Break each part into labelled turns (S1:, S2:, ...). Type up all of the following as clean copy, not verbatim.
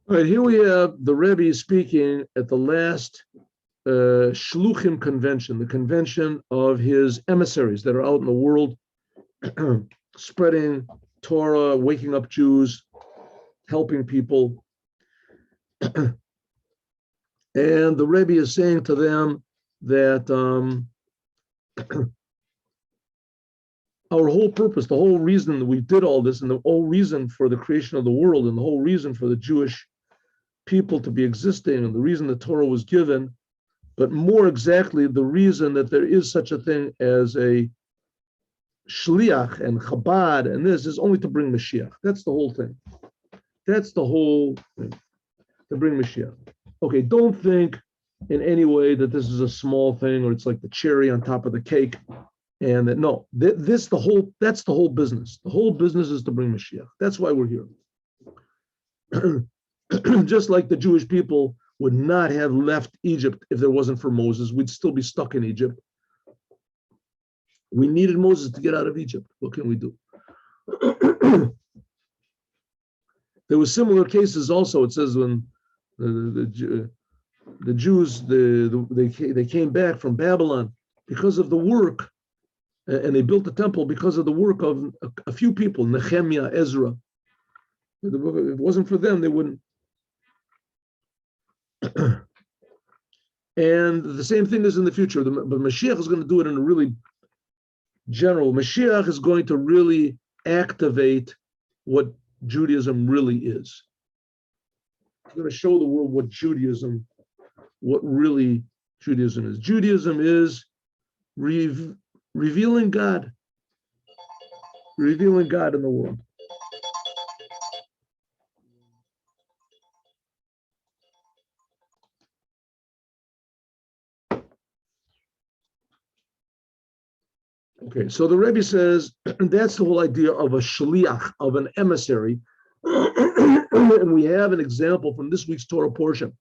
S1: All right, here we have the Rebbe speaking at the last Shluchim convention, the convention of his emissaries that are out in the world spreading Torah, waking up Jews, helping people. And the Rebbe is saying to them that our whole purpose, the whole reason that we did all this, and the whole reason for the creation of the world, and the whole reason for the Jewish people to be existing, and the reason the Torah was given, but more exactly, the reason that there is such a thing as a Shaliach and Chabad, and this is only to bring Moshiach. That's the whole thing. That's the whole thing, to bring Moshiach. Okay, don't think in any way that this is a small thing or it's like the cherry on top of the cake. And that no, that's the whole business. The whole business is to bring Moshiach. That's why we're here. Just like the Jewish people would not have left Egypt if there wasn't for Moses, we'd still be stuck in Egypt. We needed Moses to get out of Egypt. What can we do? There were similar cases also. It says when the Jews they came back from Babylon because of the work. And they built the temple because of the work of a few people, Nehemiah, Ezra. If it wasn't for them, they wouldn't. And the same thing is in the future. But Moshiach is going to do it in a really general. Moshiach is going to really activate what Judaism really is. He's going to show the world what really Judaism is. Judaism is revealing God in the world. Okay, so the Rebbe says that's the whole idea of a shaliach, of an emissary. And we have an example from this week's Torah portion.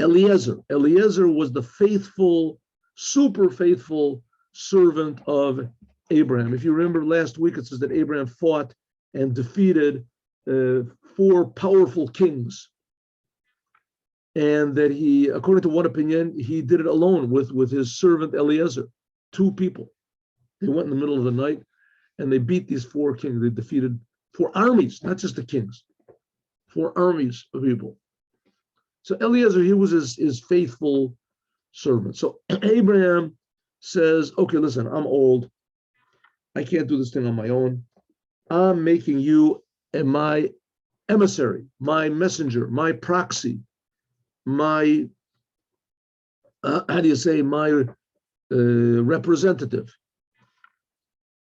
S1: Eliezer was the faithful, super faithful servant of Abraham. If you remember last week, it says that Abraham fought and defeated 4 powerful kings. And that he, according to one opinion, he did it alone with his servant Eliezer, 2 people. They went in the middle of the night and they beat these 4 kings. They defeated 4 armies, not just the kings, 4 armies of people. So Eliezer, he was his faithful servant. So Abraham says, okay, listen, I'm old. I can't do this thing on my own. I'm making you my emissary, my messenger, my proxy, my, my representative.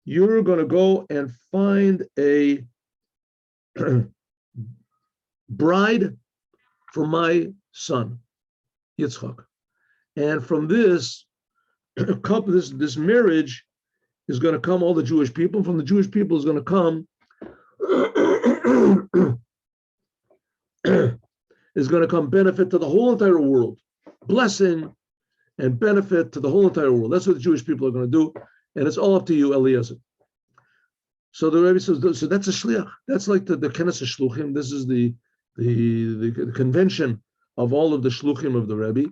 S1: You're going to go and find a bride for my son, Yitzchak. And from this marriage is going to come all the Jewish people. From the Jewish people is going to come benefit to the whole entire world, blessing and benefit to the whole entire world. That's what the Jewish people are going to do, and it's all up to you, Eliezer. So the Rebbe says, so that's a shliach. That's like the Kenes Shluchim. This is the convention of all of the shluchim of the Rebbe.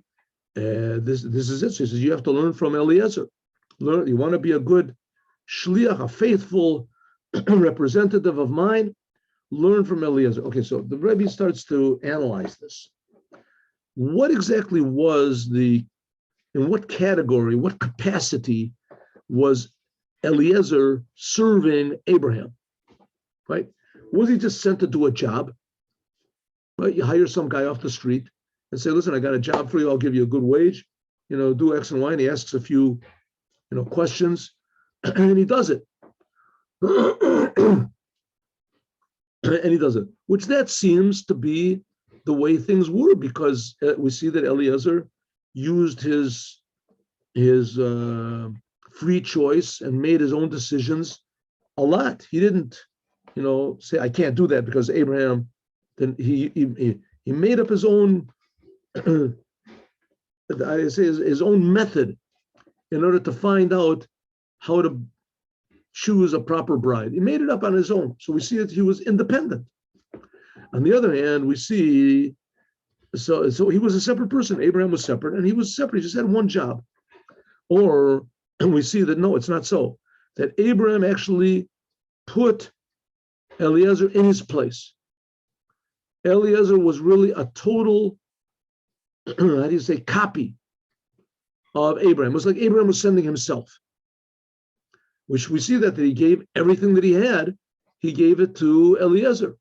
S1: This is it. So he says you have to learn from Eliezer. You want to be a good shliach, a faithful representative of mine. Learn from Eliezer. Okay, so the Rebbe starts to analyze this. What exactly was in what category, what capacity was Eliezer serving Abraham? Right? Was he just sent to do a job? Right? You hire some guy off the street and say, listen, I got a job for you. I'll give you a good wage. Do X and Y. And he asks a few, questions, and he does it. And he does it, which that seems to be the way things were, because we see that Eliezer used his free choice and made his own decisions a lot. He didn't, say I can't do that because Abraham. Then he made up his own, his own method in order to find out how to choose a proper bride. He made it up on his own. So we see that he was independent. On the other hand, we see, so he was a separate person. Abraham was separate, and he was separate. He just had one job. Or, and we see that no, it's not so. That Abraham actually put Eliezer in his place. Eliezer was really a total, how do you say, copy of Abraham. It was like Abraham was sending himself, which we see that he gave everything that he had, he gave it to Eliezer.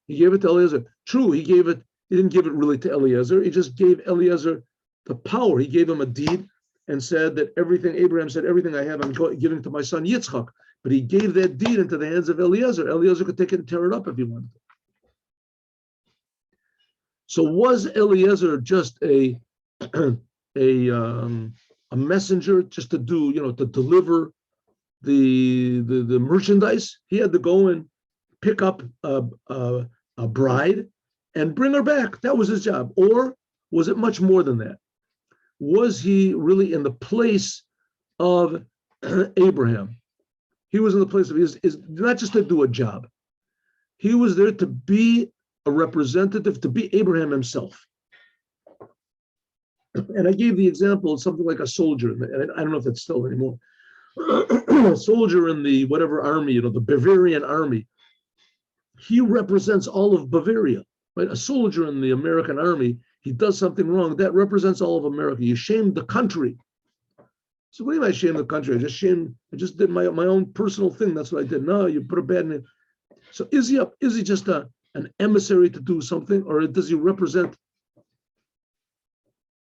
S1: He gave it to Eliezer. True, he didn't give it really to Eliezer. He just gave Eliezer the power. He gave him a deed and said that Abraham said, everything I have, I'm giving to my son Yitzchak. But he gave that deed into the hands of Eliezer. Eliezer could take it and tear it up if he wanted. So was Eliezer just a messenger just to do, to deliver the merchandise? He had to go and pick up a bride and bring her back. That was his job. Or was it much more than that? Was he really in the place of Abraham? He was in the place of his not just to do a job. He was there to be a representative, to be Abraham himself. And I gave the example of something like a soldier, and I don't know if that's still anymore. A soldier in the whatever army, the Bavarian army, he represents all of Bavaria, right? A soldier in the American army, he does something wrong, that represents all of America. You shamed the country. So what do you mean I shamed the country? I just did my own personal thing. That's what I did. No, you put a bad name. So is he just an emissary to do something, or does he represent?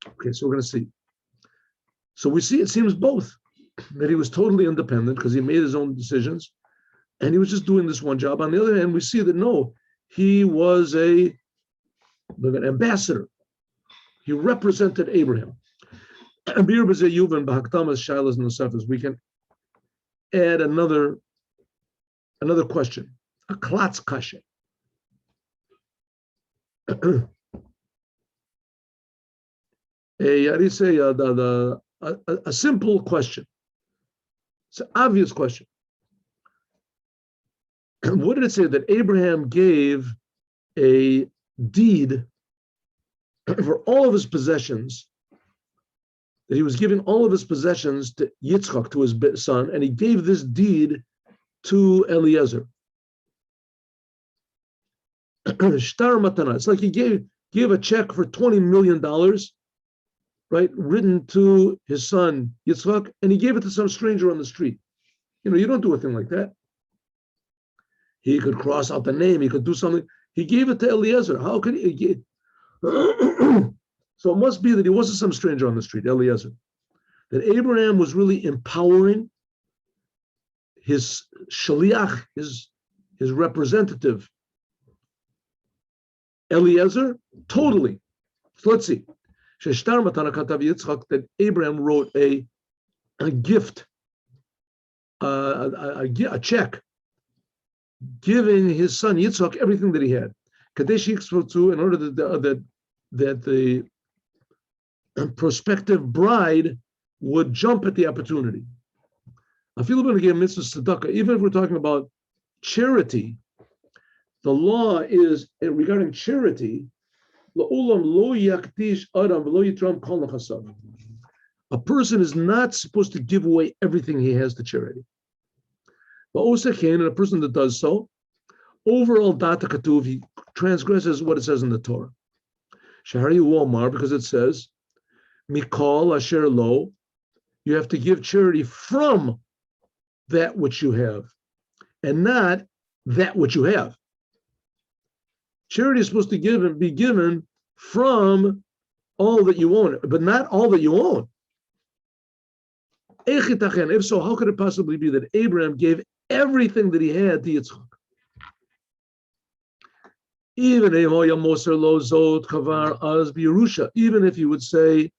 S1: Okay, so we're going to see. So we see it seems both, that he was totally independent because he made his own decisions, and he was just doing this one job. On the other hand, we see that no, he was an ambassador. He represented Abraham. We can add another question, a klats kashe. A simple question. It's an obvious question. What did it say? That Abraham gave a deed for all of his possessions, that he was giving all of his possessions to Yitzchak, to his son, and he gave this deed to Eliezer. Shtar matana. It's like he gave a check for $20 million, right, written to his son Yitzchak, and he gave it to some stranger on the street. You don't do a thing like that. He could cross out the name. He could do something. He gave it to Eliezer. How could he give? So it must be that he wasn't some stranger on the street, Eliezer. That Abraham was really empowering his Shaliach, his representative, Eliezer, totally. So let's see. That Abraham wrote a gift, a check, giving his son Yitzchak everything that he had. In order that the prospective bride would jump at the opportunity. Even if we're talking about charity, the law is regarding charity. A person is not supposed to give away everything he has to charity. And a person that does so, overall data katuv, he transgresses what it says in the Torah. Shahari Walmar, because it says, Mikol Asher Lo, you have to give charity from that which you have, and not that which you have. Charity is supposed to be given from all that you own, but not all that you own. If so, how could it possibly be that Abraham gave everything that he had to Yitzchak? Even if you would say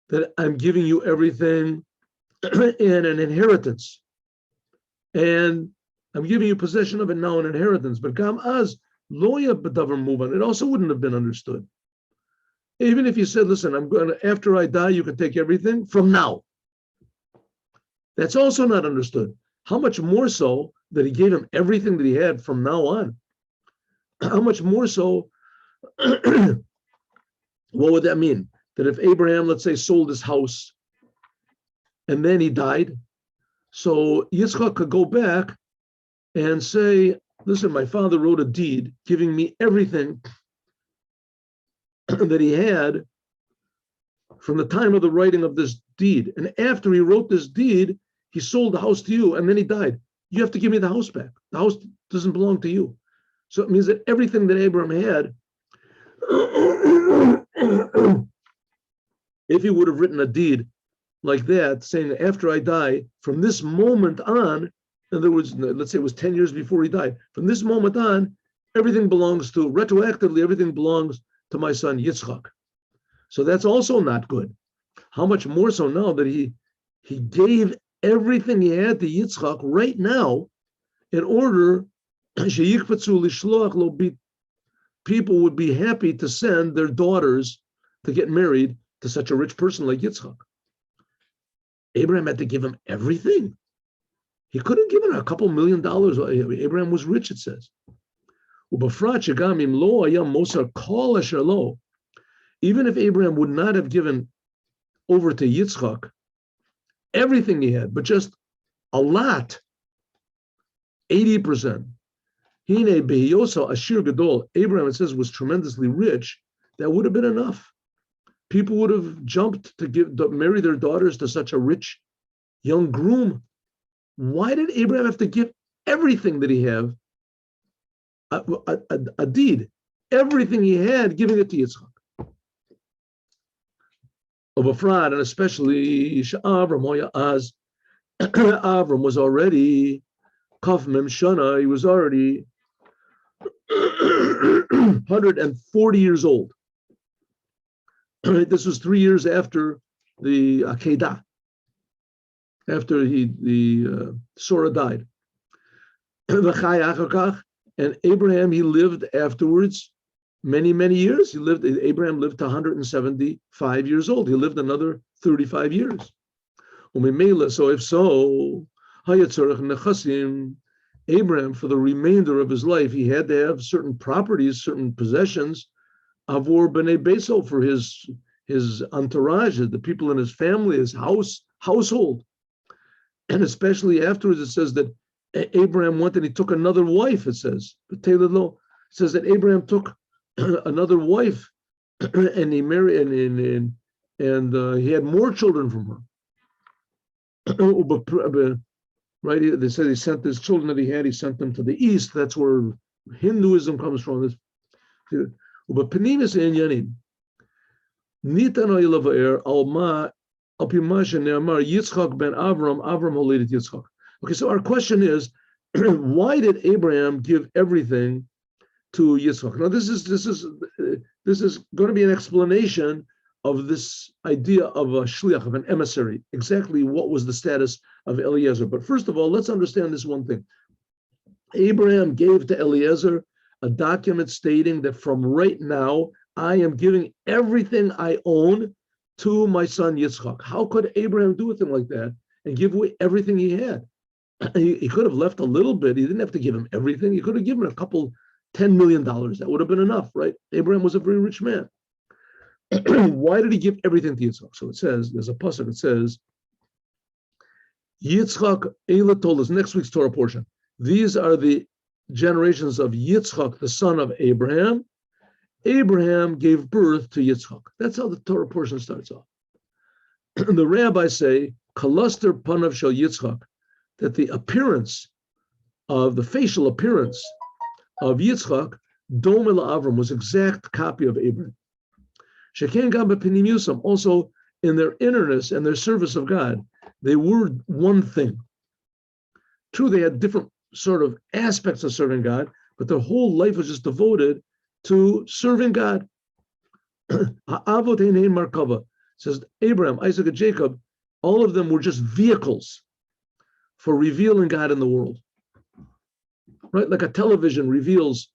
S1: that I'm giving you everything in an inheritance, and I'm giving you possession of it now in inheritance, but Gam Az Loya B'davar Muban, it also wouldn't have been understood. Even if you said, listen, after I die, you can take everything from now. That's also not understood. How much more so that he gave him everything that he had from now on? how much more so, what would that mean? That if Abraham, let's say, sold his house and then he died, so Yitzchak could go back and say, listen, my father wrote a deed giving me everything that he had from the time of the writing of this deed. And after he wrote this deed, he sold the house to you and then he died. You have to give me the house back. The house doesn't belong to you. So it means that everything that Abraham had, if he would have written a deed like that, saying after I die, from this moment on, in other words, let's say it was 10 years before he died, from this moment on, everything belongs to, retroactively, everything belongs to my son Yitzchak. So that's also not good. How much more so now that he gave everything he had to Yitzchak right now in order people would be happy to send their daughters to get married to such a rich person like Yitzchak. Abraham had to give him everything. He could have given a couple $1 million. Abraham was rich, it says. Even if Abraham would not have given over to Yitzchak everything he had, but just a lot, 80%. Abraham, it says, was tremendously rich. That would have been enough. People would have jumped to marry their daughters to such a rich young groom. Why did Abraham have to give everything that he had? A deed, everything he had, giving it to Yitzchak. Of Efrat, and especially Avram was already Kaf Mem Shana, he was already 140 years old. This was 3 years after the Akedah, after Sarah died. And Abraham, he lived afterwards many, many years. Abraham lived to 175 years old. He lived another 35 years. So if so, Abraham, for the remainder of his life, he had to have certain properties, certain possessions, avor b'nei beso, for his entourage, the people in his family, his household. And especially afterwards, it says that Abraham went and he took another wife, it says. It says that Abraham took another wife and he married and he had more children from her. Right? They said he sent his children that he had, he sent them to the east. That's where Hinduism comes from. This. But Penimis and Yanim. Nitanoy Lavair Alma Apimasha Neamar Yitzchak ben Avram Holadet Yitzchak. Okay, so our question is, why did Abraham give everything to Yitzchak? Now, this is going to be an explanation of this idea of a shliach, of an emissary. Exactly what was the status of Eliezer? But first of all, let's understand this one thing. Abraham gave to Eliezer a document stating that from right now, I am giving everything I own to my son Yitzchak. How could Abraham do a thing like that and give away everything he had? He could have left a little bit. He didn't have to give him everything. He could have given a couple $10 million. That would have been enough, right? Abraham was a very rich man. Why did he give everything to Yitzchak? So it says, there's a pasuk, it says, Yitzchak Eila told us, next week's Torah portion, these are the generations of Yitzchak, the son of Abraham. Abraham gave birth to Yitzchak. That's how the Torah portion starts off. The rabbis say, Kalaster Panav Shel Yitzchak, that the appearance of the facial appearance of Yitzchak, Dom El Avram, was exact copy of Abraham. Sheken Gam B'Pinim Yusam, also in their innerness and their service of God, they were one thing. True, they had different sort of aspects of serving God, but their whole life was just devoted to serving God. Ha'avot Hein Markava, says Abraham, Isaac, and Jacob, all of them were just vehicles for revealing God in the world. Right? Like a television reveals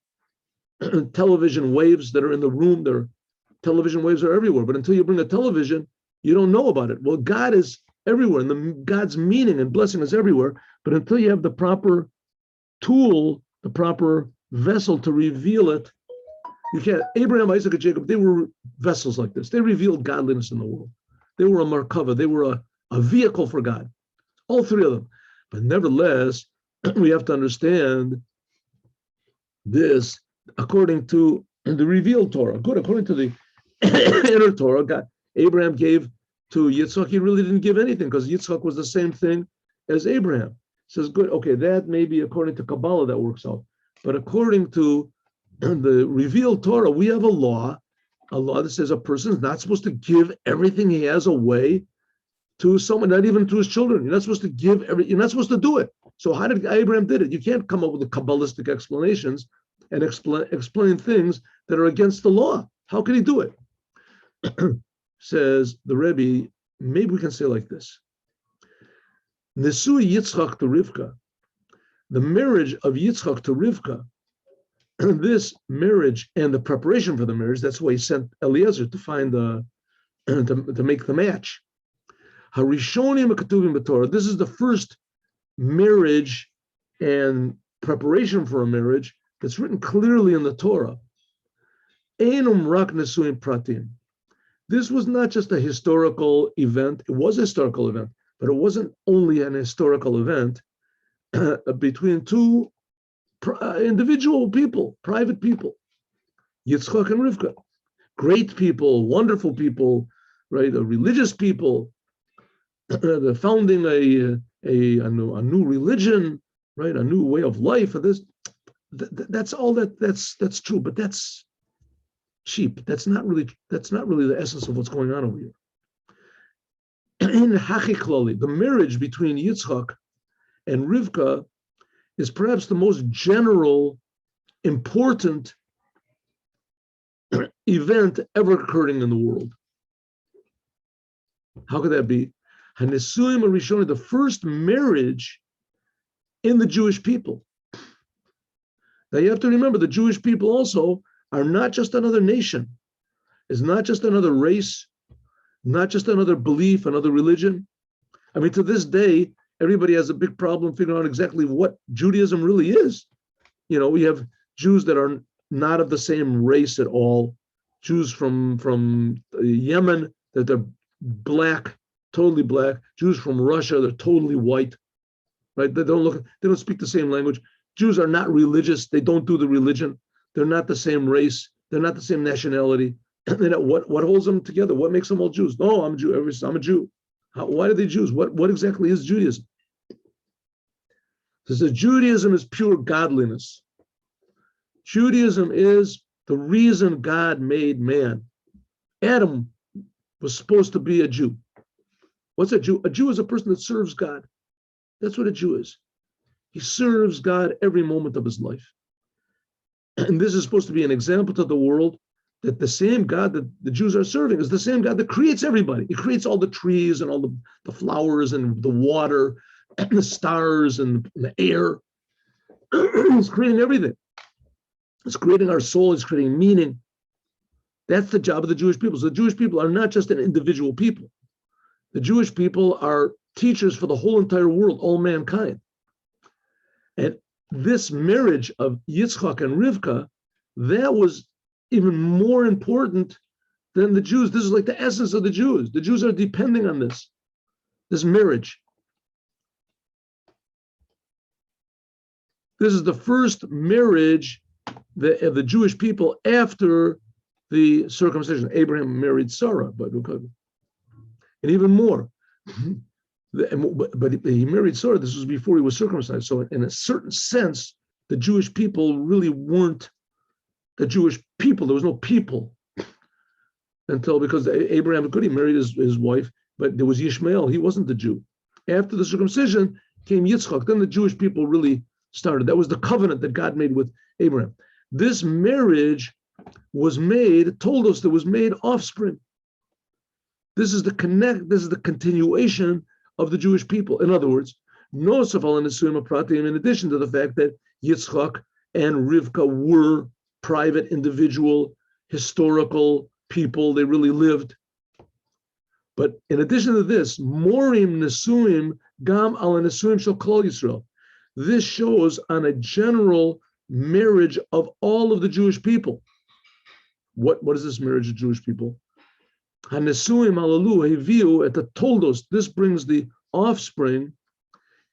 S1: television waves that are in the room. Their television waves are everywhere, but until you bring a television, you don't know about it. Well, God is everywhere, and God's meaning and blessing is everywhere, but until you have the proper tool, the proper vessel to reveal it. You can't. Abraham, Isaac, and Jacob, they were vessels like this. They revealed godliness in the world. They were a markava. They were a vehicle for God. All three of them. But nevertheless, we have to understand this according to the revealed Torah. Good, according to the inner Torah, God, Abraham gave to Yitzchak. He really didn't give anything because Yitzchak was the same thing as Abraham. He says, good, okay, that may be according to Kabbalah that works out. But according to the revealed Torah, we have a law that says a person is not supposed to give everything he has away to someone, not even to his children. You're not supposed to give you're not supposed to do it. So how did Abraham did it? You can't come up with the Kabbalistic explanations and explain things that are against the law. How can he do it? Says the Rebbe, maybe we can say like this. Nesui Yitzchak to Rivka, the marriage of Yitzchak to Rivka, this marriage and the preparation for the marriage, that's why he sent Eliezer to find to make the match. Harishonim Ketuvim b'Torah. This is the first marriage and preparation for a marriage that's written clearly in the Torah. Einum rak nesuim pratim. This was not just a historical event. It was a historical event, but it wasn't only an historical event between two individual people, private people, Yitzchak and Rivka, great people, wonderful people, right? Religious people, the founding a new religion, right? A new way of life. That's all that's true, but that's cheap. That's not really the essence of what's going on over here. In Hachiklali, the marriage between Yitzchak and Rivka is perhaps the most general, important event ever occurring in the world. How could that be? Hanesuim Arishoni, the first marriage in the Jewish people. Now you have to remember, the Jewish people also are not just another nation. It's not just another race, not just another belief, another religion. I mean, to this day, everybody has a big problem figuring out exactly what Judaism really is. You know, we have Jews that are not of the same race at all. Jews from Yemen, that they're black, totally black. Jews from Russia, they're totally white, right? They don't speak the same language. Jews are not religious. They don't do the religion. They're not the same race. They're not the same nationality. What holds them together? What makes them all Jews? No, I'm a Jew. I'm a Jew. Why are they Jews? What exactly is Judaism? So Judaism is pure godliness. Judaism is the reason God made man. Adam was supposed to be a Jew. What's a Jew? A Jew is a person that serves God. That's what a Jew is. He serves God every moment of his life. And this is supposed to be an example to the world that the same God that the Jews are serving is the same God that creates everybody. He creates all the trees and all the flowers and the water and the stars and the air. He's creating everything. He's creating our soul. He's creating meaning. That's the job of the Jewish people. So the Jewish people are not just an individual people. The Jewish people are teachers for the whole entire world, all mankind. And this marriage of Yitzchak and Rivka, that was even more important than the Jews. This is like the essence of the Jews. The Jews are depending on this marriage. This is the first marriage of the Jewish people after the circumcision. Abraham married Sarah, and even more. But he married Sarah. This was before he was circumcised. So in a certain sense, the Jewish people really weren't the Jewish people. There was no people because Abraham he married his wife, but there was Ishmael. He wasn't the Jew. After the circumcision came Yitzchak. Then the Jewish people really started. That was the covenant that God made with Abraham. This marriage was made, told us there was made offspring. This is the continuation of the Jewish people. In other words, Nosafal and Nesuim Pratim, in addition to the fact that Yitzchak and Rivka were private, individual, historical people, they really lived. But in addition to this, Morim Nesuim Gam Al Nesuim Shel Klal Yisrael. This shows on a general marriage of all of the Jewish people. What is this marriage of Jewish people? Hanesuim alalu heviu et the toldos. This brings the offspring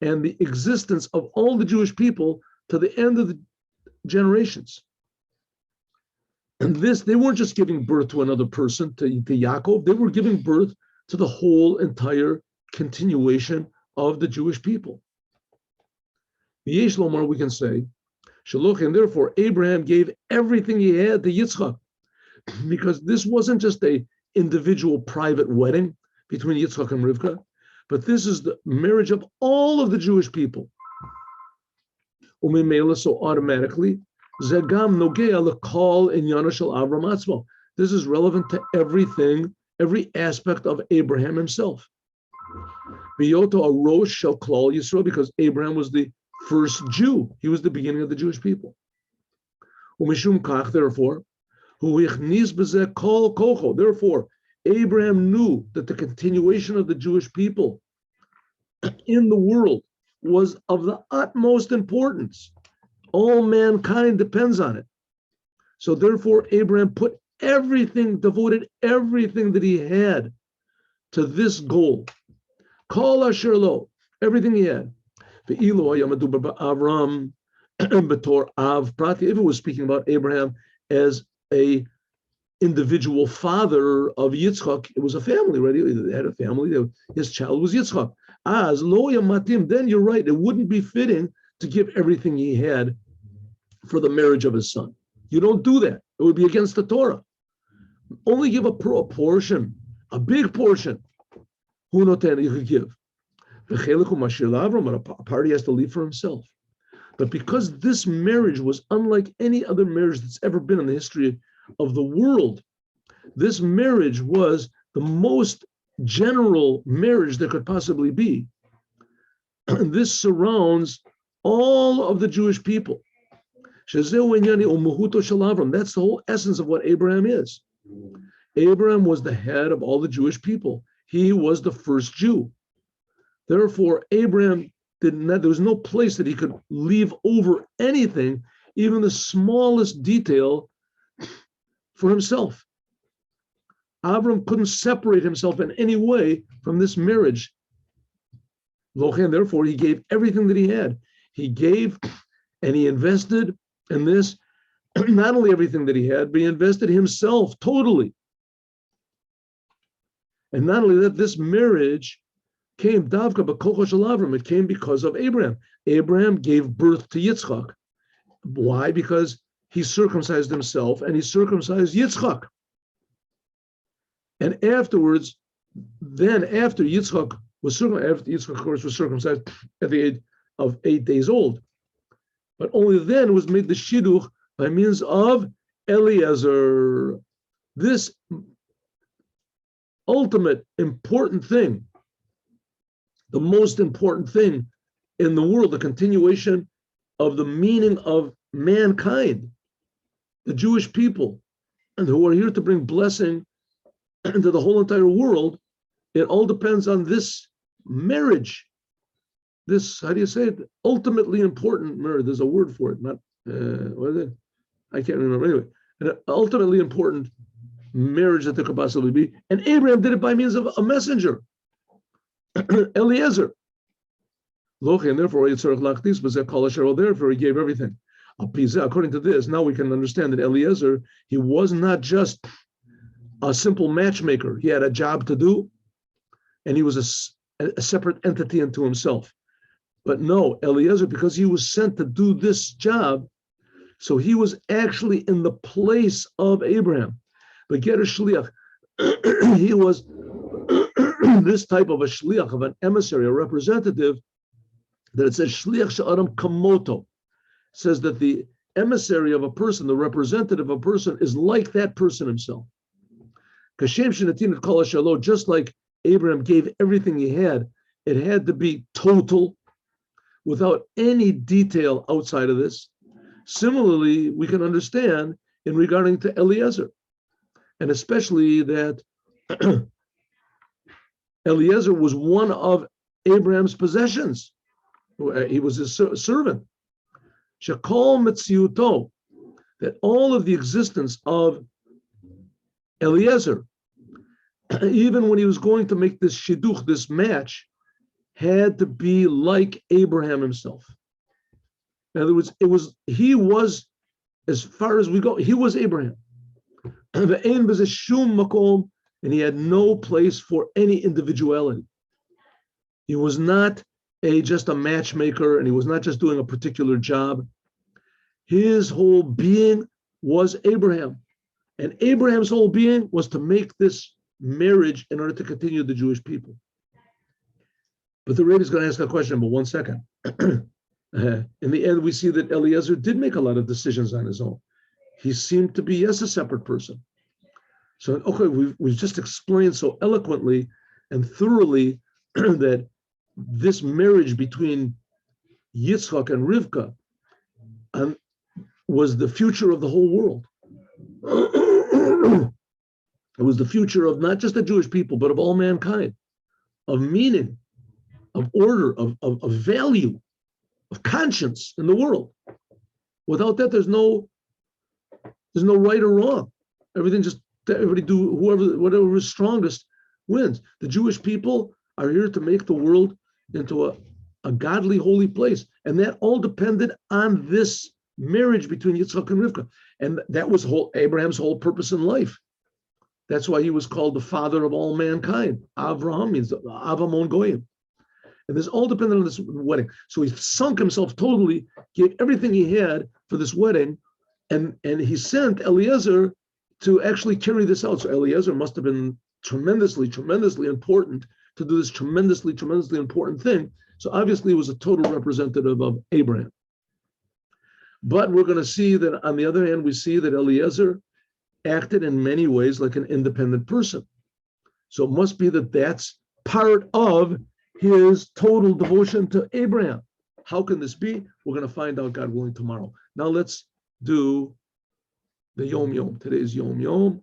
S1: and the existence of all the Jewish people to the end of the generations. And this, they weren't just giving birth to another person, to Yaakov, they were giving birth to the whole entire continuation of the Jewish people. Yesh Lomar, we can say, Shaloch, and therefore Abraham gave everything he had to Yitzchak, because this wasn't just a individual private wedding between Yitzchak and Rivka, but this is the marriage of all of the Jewish people. So automatically, Zegam Nogea Lekal in Yanashal Avram Atzmo. This is relevant to everything, every aspect of Abraham himself. Biyoto Arosh Shel Klal Yisrael, because Abraham was the first Jew. He was the beginning of the Jewish people. Umishum Kach, therefore, therefore, Abraham knew that the continuation of the Jewish people in the world was of the utmost importance. All mankind depends on it. So therefore, Abraham put everything, devoted everything that he had to this goal. Kol asher lo, everything he had. If it was speaking about Abraham as a individual father of Yitzchak, it was a family, right? They had a family. His child was Yitzchak. As lo matim, then you're right. It wouldn't be fitting to give everything he had for the marriage of his son. You don't do that. It would be against the Torah. Only give a portion, a big portion. Who noten you could give. A party has to leave for himself. But because this marriage was unlike any other marriage that's ever been in the history of the world, this marriage was the most general marriage there could possibly be. And this surrounds all of the Jewish people. That's the whole essence of what Abraham is. Abraham was the head of all the Jewish people. He was the first Jew. Therefore, Abraham there was no place that he could leave over anything, even the smallest detail, for himself. Avram couldn't separate himself in any way from this marriage. Therefore, he gave everything that he had. He gave and he invested in this, not only everything that he had, but he invested himself totally. And not only that, this marriage came davka b'kocho shel Avram. It came because of Abraham. Abraham gave birth to Yitzchak. Why? Because he circumcised himself and he circumcised Yitzchak. And afterwards, then after Yitzchak was circumcised, after Yitzchak, of course, was circumcised at the age of 8 days old, but only then was made the shidduch by means of Eliezer. This ultimate important thing, the most important thing in the world, the continuation of the meaning of mankind, the Jewish people, and who are here to bring blessing to the whole entire world. It all depends on this marriage. This, how do you say it? Ultimately important marriage. There's a word for it, not, what is it? I can't remember. Anyway, an ultimately important marriage that there could possibly be. And Abraham did it by means of a messenger, Eliezer. And therefore, therefore he gave everything. According to this, now we can understand that Eliezer, he was not just a simple matchmaker. He had a job to do, and he was a separate entity unto himself. But no, Eliezer, because he was sent to do this job, so he was actually in the place of Abraham. But get a shaliach. He was this type of a shaliach, of an emissary, a representative, that it says shaliach she'adam kamoto. Says that the emissary of a person, the representative of a person, is like that person himself. Just like Abraham gave everything he had, it had to be total, without any detail outside of this. Similarly, we can understand in regarding to Eliezer, and especially that Eliezer was one of Abraham's possessions. He was his servant. Shekol Metziuto, that all of the existence of Eliezer, even when he was going to make this shidduch, this match, had to be like Abraham himself. In other words, he was, as far as we go, he was Abraham. And he had no place for any individuality. He was not just a matchmaker, and he was not just doing a particular job. His whole being was Abraham. And Abraham's whole being was to make this marriage in order to continue the Jewish people. But the Rebbe is going to ask a question, but 1 second. In the end, we see that Eliezer did make a lot of decisions on his own. He seemed to be, yes, a separate person. So, okay, we've just explained so eloquently and thoroughly that this marriage between Yitzchak and Rivka was the future of the whole world. It was the future of not just the Jewish people, but of all mankind, of meaning, of order, of value, of conscience in the world. Without that, there's no right or wrong. Everybody do whatever is strongest wins. The Jewish people are here to make the world into a godly, holy place. And that all depended on this marriage between Yitzchak and Rivka. And that was Abraham's whole purpose in life. That's why he was called the father of all mankind. Avraham means Avamon Goyim. And this all depended on this wedding. So he sunk himself totally, gave everything he had for this wedding, and he sent Eliezer to actually carry this out. So Eliezer must have been tremendously, tremendously important to do this tremendously, tremendously important thing. So obviously it was a total representative of Abraham. But we're going to see that on the other hand, we see that Eliezer acted in many ways like an independent person. So it must be that that's part of his total devotion to Abraham. How can this be? We're going to find out, God willing, tomorrow. Now let's do the Yom Yom. Today's Yom Yom.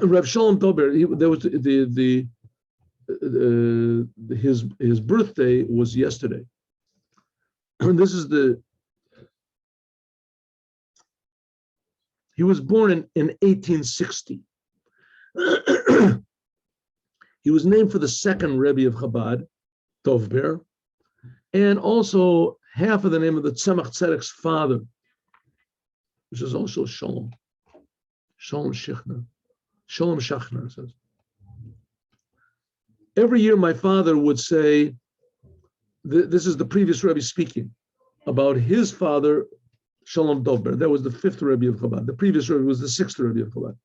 S1: Rav Shalom Dober, there was his birthday was yesterday. And this is he was born in 1860. He was named for the second Rebbe of Chabad, Dvar, and also half of the name of the Tzemach Tzedek's father, which is also Shalom. Shalom Shechner. Shalom Shachner says. Every year my father would say, this is the previous Rebbe speaking about his father, Shalom Dovber. That was the fifth Rebbe of Chabad. The previous Rebbe was the sixth Rebbe of Chabad.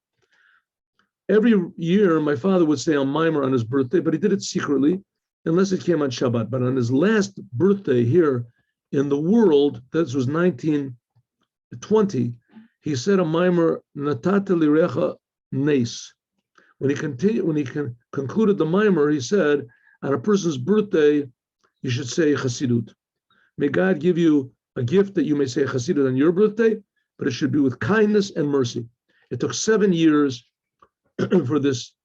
S1: Every year my father would say a mimer on his birthday, but he did it secretly, unless it came on Shabbat. But on his last birthday here in the world, this was 1920, he said a mimer, Natata lirecha Nes. When he concluded the mimer, he said, on a person's birthday, you should say Chassidut. May God give you a gift that you may say Chassidut on your birthday, but it should be with kindness and mercy. It took 7 years for this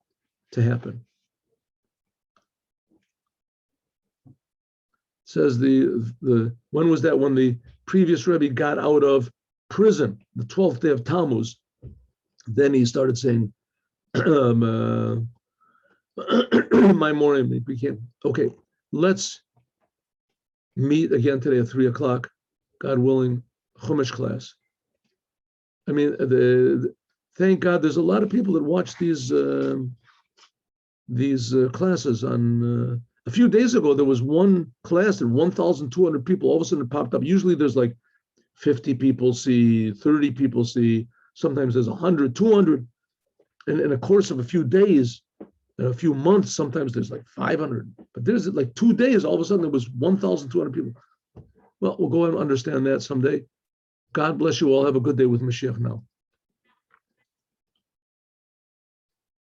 S1: to happen. It says when was that? When the previous Rebbe got out of prison, the 12th day of Tammuz. Then he started saying, my morning became, okay, let's meet again today at 3:00, God willing, Chumash class. I mean, thank God there's a lot of people that watch these classes on, a few days ago, there was one class that 1,200 people, all of a sudden it popped up. Usually there's like 50 people see, 30 people see, sometimes there's 100, 200. And in a course of a few days, a few months, sometimes there's like 500. But there's like 2 days, all of a sudden there was 1,200 people. Well, we'll go and understand that someday. God bless you all. Have a good day with Moshiach now.